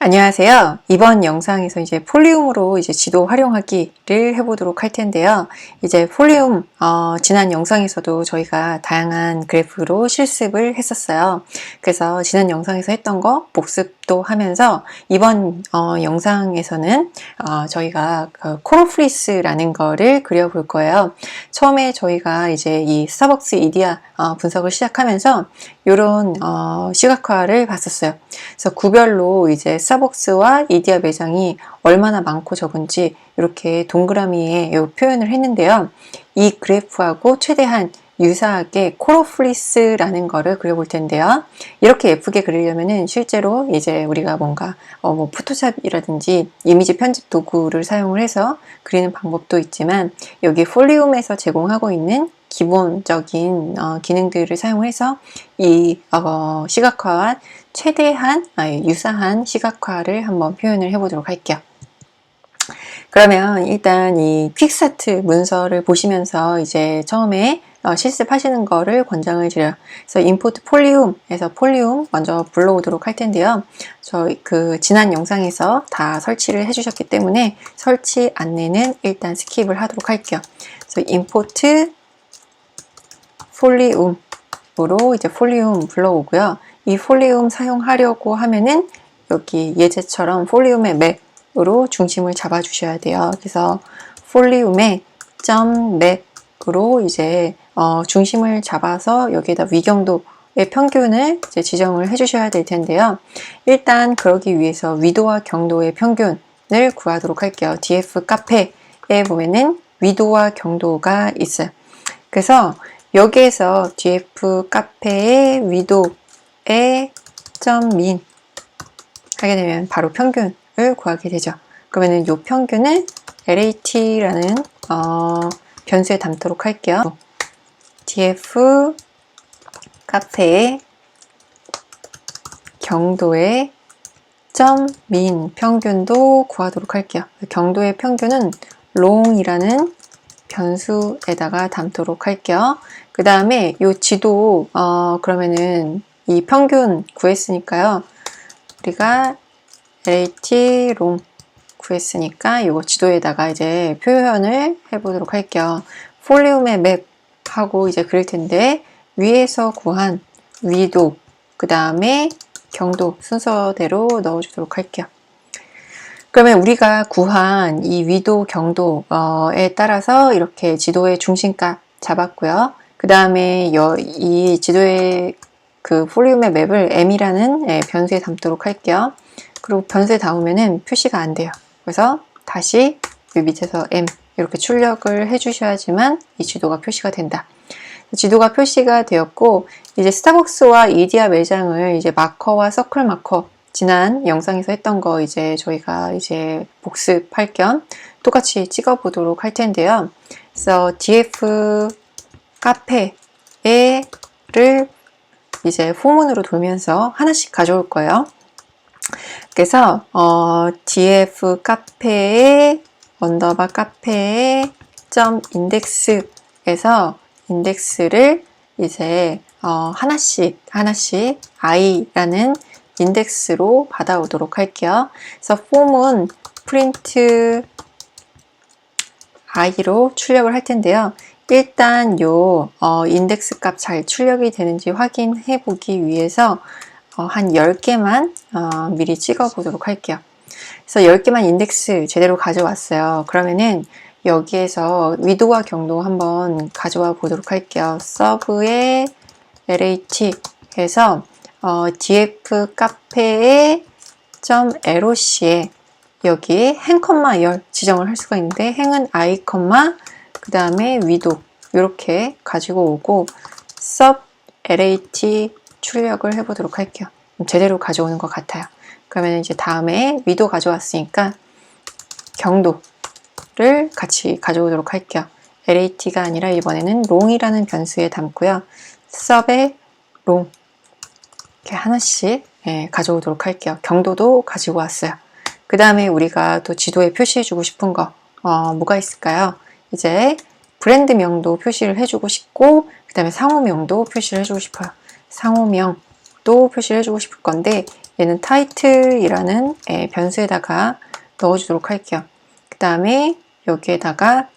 안녕하세요. 이번 영상에서 이제 폴리움으로 이제 지도 활용하기를 해보도록 할 텐데요. 이제 폴리움, 지난 영상에서도 저희가 다양한 그래프로 실습을 했었어요. 그래서 지난 영상에서 했던 거 복습도 하면서 이번 영상에서는 저희가 그 코로플리스라는 거를 그려볼 거예요. 처음에 저희가 이제 이 스타벅스 이디야 분석을 시작하면서 이런 시각화를 봤었어요. 그래서 구별로 이제 스타벅스와 이디야 매장이 얼마나 많고 적은지 이렇게 동그라미에 표현을 했는데요. 이 그래프하고 최대한 유사하게 코로플리스라는 거를 그려볼 텐데요. 이렇게 예쁘게 그리려면은 실제로 이제 우리가 뭔가 뭐 포토샵이라든지 이미지 편집 도구를 사용을 해서 그리는 방법도 있지만 여기 폴리움에서 제공하고 있는 기본적인 기능들을 사용해서 이 시각화와 최대한 유사한 시각화를 한번 표현을 해보도록 할게요. 그러면 일단 이 퀵스타트 문서를 보시면서 이제 처음에 실습하시는 거를 권장을 드려요. 그래서 임포트 폴리움에서 폴리움 먼저 불러오도록 할 텐데요. 저희 그 지난 영상에서 다 설치를 해주셨기 때문에 설치 안내는 일단 스킵을 하도록 할게요. 그래서 임포트 폴리움으로 이제 폴리움 불러오고요. 이 폴리움 사용하려고 하면은 여기 예제처럼 폴리움의 맵으로 중심을 잡아 주셔야 돼요. 그래서 폴리움의 .map으로 이제 중심을 잡아서 여기에다 위경도의 평균을 이제 지정을 해 주셔야 될 텐데요. 일단 그러기 위해서 위도와 경도의 평균을 구하도록 할게요. df 카페에 보면은 위도와 경도가 있어요. 그래서 여기에서 df 카페의 위도의 .min 하게 되면 바로 평균을 구하게 되죠. 그러면은 이 평균을 lat라는 변수에 담도록 할게요. df 카페의 경도의 .min 평균도 구하도록 할게요. 경도의 평균은 long이라는 변수에다가 담도록 할게요. 그 다음에 이 지도 그러면은 이 평균 구했으니까요. 우리가 lt long 구했으니까 이거 지도에다가 이제 표현을 해보도록 할게요. 폴리움의 맵 하고 이제 그릴 텐데 위에서 구한 위도 그 다음에 경도 순서대로 넣어주도록 할게요. 그러면 우리가 구한 이 위도 경도에 따라서 이렇게 지도의 중심값 잡았고요. 그 다음에 이 지도의 그 폴리움의 맵을 m이라는 변수에 담도록 할게요. 그리고 변수에 담으면은 표시가 안 돼요. 그래서 다시 이 밑에서 m 이렇게 출력을 해주셔야지만 이 지도가 표시가 된다. 지도가 표시가 되었고 이제 스타벅스와 이디야 매장을 이제 마커와 서클 마커 지난 영상에서 했던 거 이제 저희가 이제 복습할 겸 똑같이 찍어 보도록 할 텐데요. 그래서 df 카페를 이제 포문으로 돌면서 하나씩 가져올 거예요. 그래서 df 카페의 언더바 카페의 점 인덱스에서 인덱스를 이제 하나씩 i라는 인덱스로 받아오도록 할게요. 그래서 폼은 print i로 출력을 할 텐데요. 일단 요 인덱스 값 잘 출력이 되는지 확인해 보기 위해서 한 10개만 미리 찍어 보도록 할게요. 그래서 10개만 인덱스 제대로 가져왔어요. 그러면은 여기에서 위도와 경도 한번 가져와 보도록 할게요. 서브의 lat 해서 df 카페의 .loc에 여기에 행, 열 지정을 할 수가 있는데 행은 i, 그 다음에 위도 이렇게 가지고 오고 sub lat 출력을 해보도록 할게요. 제대로 가져오는 것 같아요. 그러면 이제 다음에 위도 가져왔으니까 경도를 같이 가져오도록 할게요. lat가 아니라 이번에는 long이라는 변수에 담고요. sub의 long 이렇게 하나씩 가져오도록 할게요. 경도도 가지고 왔어요. 그 다음에 우리가 또 지도에 표시해주고 싶은 거 뭐가 있을까요? 이제 브랜드명도 표시를 해주고 싶고 그 다음에 상호명도 표시를 해주고 싶어요. 상호명도 표시를 해주고 싶을 건데 얘는 title이라는 변수에다가 넣어주도록 할게요. 그 다음에 여기에다가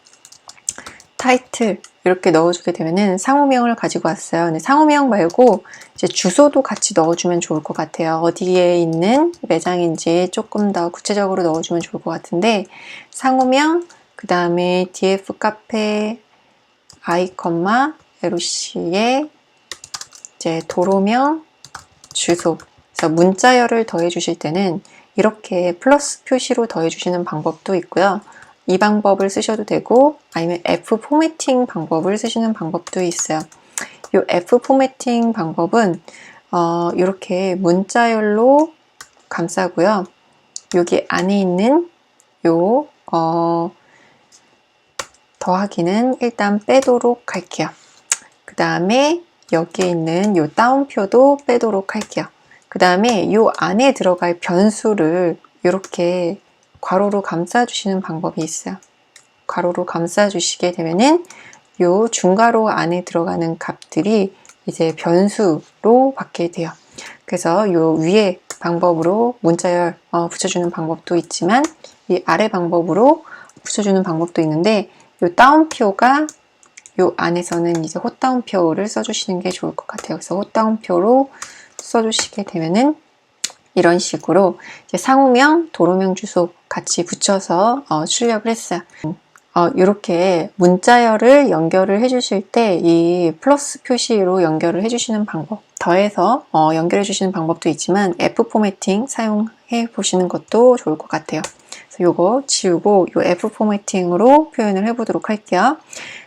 title 이렇게 넣어주게 되면은 상호명을 가지고 왔어요. 근데 상호명 말고 이제 주소도 같이 넣어주면 좋을 것 같아요. 어디에 있는 매장인지 조금 더 구체적으로 넣어주면 좋을 것 같은데, 상호명, 그 다음에 df 카페 i, LOC의 이제 도로명, 주소. 그래서 문자열을 더해 주실 때는 이렇게 플러스 표시로 더해 주시는 방법도 있고요. 이 방법을 쓰셔도 되고, 아니면 F 포매팅 방법을 쓰시는 방법도 있어요. 이 F 포매팅 방법은 이렇게 문자열로 감싸고요. 여기 안에 있는 요 더하기는 일단 빼도록 할게요. 그 다음에 여기에 있는 요 따옴표도 빼도록 할게요. 그 다음에 요 안에 들어갈 변수를 이렇게 괄호로 감싸주시는 방법이 있어요. 괄호로 감싸주시게 되면은 요 중괄호 안에 들어가는 값들이 이제 변수로 받게 돼요. 그래서 요 위에 방법으로 문자열 붙여주는 방법도 있지만 이 아래 방법으로 붙여주는 방법도 있는데, 요 따옴표가 요 안에서는 이제 헛따옴표를 써주시는 게 좋을 것 같아요. 그래서 헛따옴표로 써주시게 되면은 이런 식으로 이제 상호명, 도로명, 주소 같이 붙여서 출력을 했어요. 이렇게 문자열을 연결을 해주실 때 이 플러스 표시로 연결을 해주시는 방법, 더해서 연결해 주시는 방법도 있지만 F 포매팅 사용해 보시는 것도 좋을 것 같아요. 그래서 요거 지우고 요 F 포매팅으로 표현을 해보도록 할게요.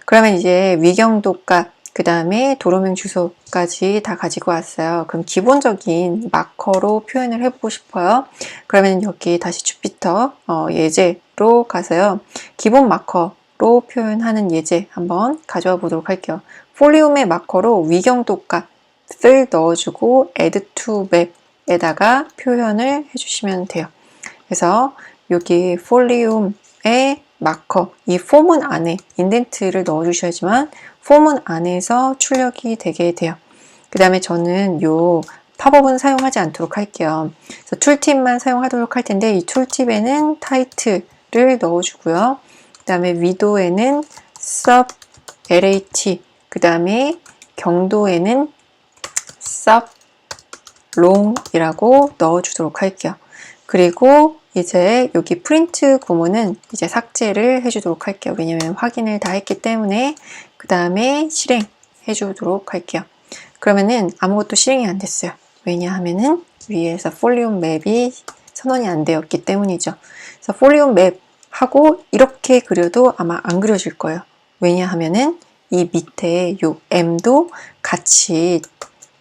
그러면 이제 위경도값, 그 다음에 도로명 주소까지 다 가지고 왔어요. 그럼 기본적인 마커로 표현을 해보고 싶어요. 그러면 여기 다시 주피터 예제로 가서요. 기본 마커로 표현하는 예제 한번 가져와 보도록 할게요. 폴리움의 마커로 위경도값을 넣어주고 add to map에다가 표현을 해주시면 돼요. 그래서 여기 폴리움의 마커, 이 폼은 안에 인덴트를 넣어주셔야지만 폼은 안에서 출력이 되게 돼요. 그 다음에 저는 요 팝업은 사용하지 않도록 할게요. 그래서 툴팁만 사용하도록 할 텐데, 이 툴팁에는 title를 넣어주고요. 그 다음에 위도에는 sub lat, 그 다음에 경도에는 sub long이라고 넣어주도록 할게요. 그리고 이제 여기 프린트 구문은 이제 삭제를 해주도록 할게요. 왜냐면 확인을 다 했기 때문에. 그 다음에 실행해 주도록 할게요. 그러면은 아무것도 실행이 안 됐어요. 왜냐하면은 위에서 폴리움 맵이 선언이 안 되었기 때문이죠. 그래서 폴리움 맵 하고 이렇게 그려도 아마 안 그려질 거예요. 왜냐하면은 이 밑에 요 M도 같이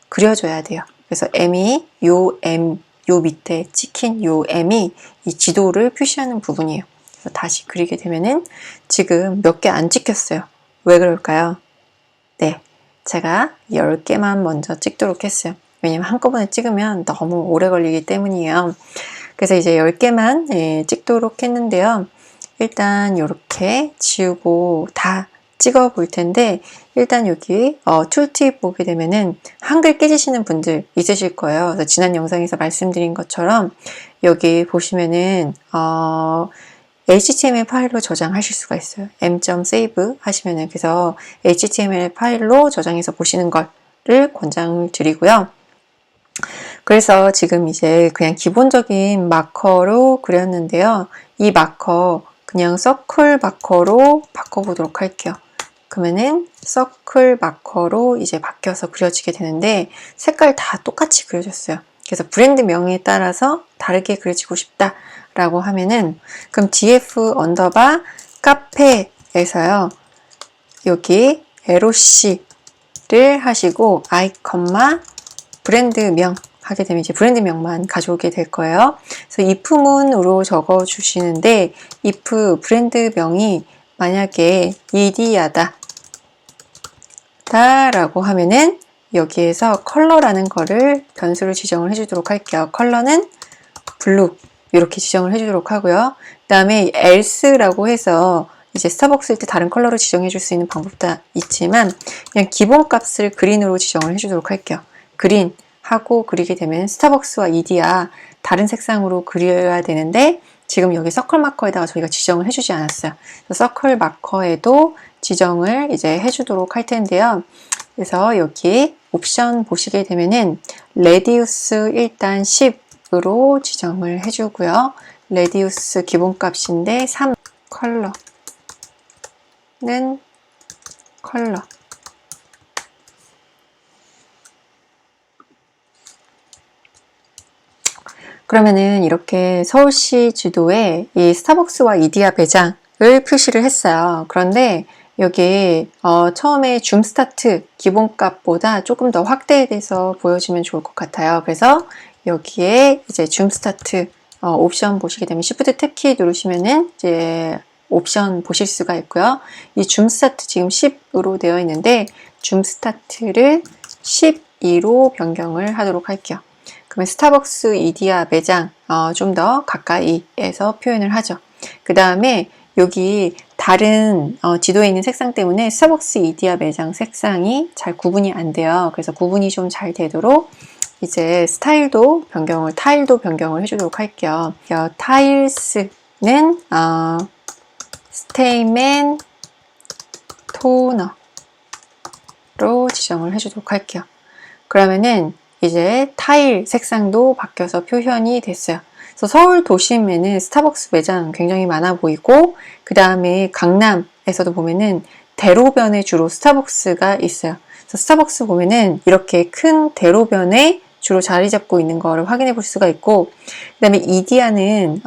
그려줘야 돼요. 그래서 M이 요 밑에 찍힌 요 M이 이 지도를 표시하는 부분이에요. 그래서 다시 그리게 되면은 지금 몇 개 안 찍혔어요. 왜 그럴까요? 네, 제가 10개만 먼저 찍도록 했어요. 왜냐면 한꺼번에 찍으면 너무 오래 걸리기 때문이에요. 그래서 이제 10개만 찍도록 했는데요. 일단 이렇게 지우고 다 찍어 볼 텐데, 일단 여기 툴팁 보게 되면은 한글 깨지시는 분들 있으실 거예요. 그래서 지난 영상에서 말씀드린 것처럼 여기 보시면은 HTML 파일로 저장하실 수가 있어요. m.save 하시면은, 그래서 HTML 파일로 저장해서 보시는 거를 권장을 드리고요. 그래서 지금 이제 그냥 기본적인 마커로 그렸는데요. 이 마커 그냥 서클 마커로 바꿔보도록 할게요. 그러면은 서클 마커로 이제 바뀌어서 그려지게 되는데, 색깔 다 똑같이 그려졌어요. 그래서 브랜드 명에 따라서 다르게 그려지고 싶다 라고 하면은, 그럼 df 언더바 카페에서요, 여기 LOC를 하시고 i, 브랜드명 하게 되면 이제 브랜드명만 가져오게 될 거예요. 그래서 if문으로 적어 주시는데, if 브랜드명이 만약에 이디야다 라고 하면은 여기에서 컬러라는 거를 변수를 지정을 해주도록 할게요. 컬러는 블루 이렇게 지정을 해주도록 하고요. 그 다음에 else라고 해서 이제 스타벅스일 때 다른 컬러로 지정해 줄 수 있는 방법도 있지만, 그냥 기본 값을 그린으로 지정을 해주도록 할게요. 그린 하고 그리게 되면 스타벅스와 이디야 다른 색상으로 그려야 되는데 지금 여기 서클 마커에다가 저희가 지정을 해주지 않았어요. 서클 마커에도 지정을 이제 해주도록 할 텐데요. 그래서 여기 옵션 보시게 되면은 레디우스 일단 10으로 지정을 해주고요. 레디우스 기본값인데 3 컬러는 컬러 그러면은 이렇게 서울시 지도에 이 스타벅스와 이디야 매장을 표시를 했어요. 그런데 여기 처음에 줌 스타트 기본값보다 조금 더 확대돼서 보여주면 좋을 것 같아요. 그래서 여기에 이제 줌 스타트 옵션 보시게 되면 Shift 탭키 누르시면은 이제 옵션 보실 수가 있고요. 이 줌 스타트 지금 10으로 되어 있는데 줌 스타트를 12로 변경을 하도록 할게요. 그러면 스타벅스 이디야 매장 좀 더 가까이에서 표현을 하죠. 그 다음에 여기 다른 지도에 있는 색상 때문에 스타벅스 이디야 매장 색상이 잘 구분이 안 돼요. 그래서 구분이 좀 잘 되도록 이제 타일도 변경을 해주도록 할게요. 타일스는 스테이맨 토너로 지정을 해주도록 할게요. 그러면은 이제 타일 색상도 바뀌어서 표현이 됐어요. 그래서 서울 도심에는 스타벅스 매장 굉장히 많아 보이고 그 다음에 강남에서도 보면은 대로변에 주로 스타벅스가 있어요. 그래서 스타벅스 보면은 이렇게 큰 대로변에 주로 자리 잡고 있는 거를 확인해 볼 수가 있고 그 다음에 이디야는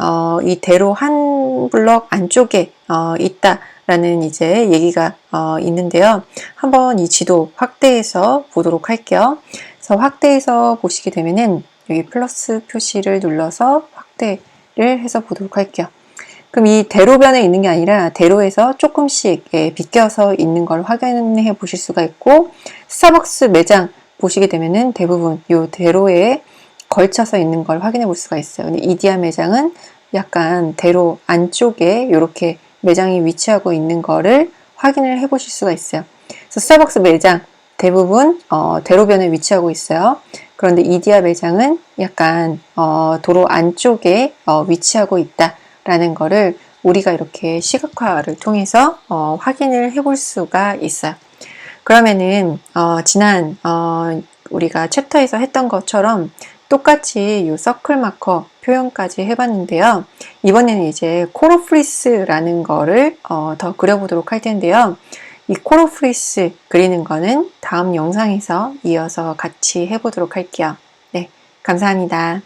이 대로 한 블럭 안쪽에 있다라는 이제 얘기가 있는데요. 한번 이 지도 확대해서 보도록 할게요. 그래서 확대해서 보시게 되면은 여기 플러스 표시를 눌러서 확대를 해서 보도록 할게요. 그럼 이 대로변에 있는 게 아니라 대로에서 조금씩 비껴서 있는 걸 확인해 보실 수가 있고 스타벅스 매장 보시게 되면은 대부분 이 대로에 걸쳐서 있는 걸 확인해 볼 수가 있어요. 근데 이디야 매장은 약간 대로 안쪽에 이렇게 매장이 위치하고 있는 거를 확인을 해 보실 수가 있어요. 그래서 스타벅스 매장 대부분 대로변에 위치하고 있어요. 그런데 이디야 매장은 약간 도로 안쪽에 위치하고 있다라는 거를 우리가 이렇게 시각화를 통해서 확인을 해볼 수가 있어요. 그러면은 지난 우리가 챕터에서 했던 것처럼 똑같이 이 서클 마커 표현까지 해봤는데요. 이번에는 이제 코로프리스라는 거를 더 그려보도록 할 텐데요. 이 코로프리스 그리는 거는 다음 영상에서 이어서 같이 해보도록 할게요. 네, 감사합니다.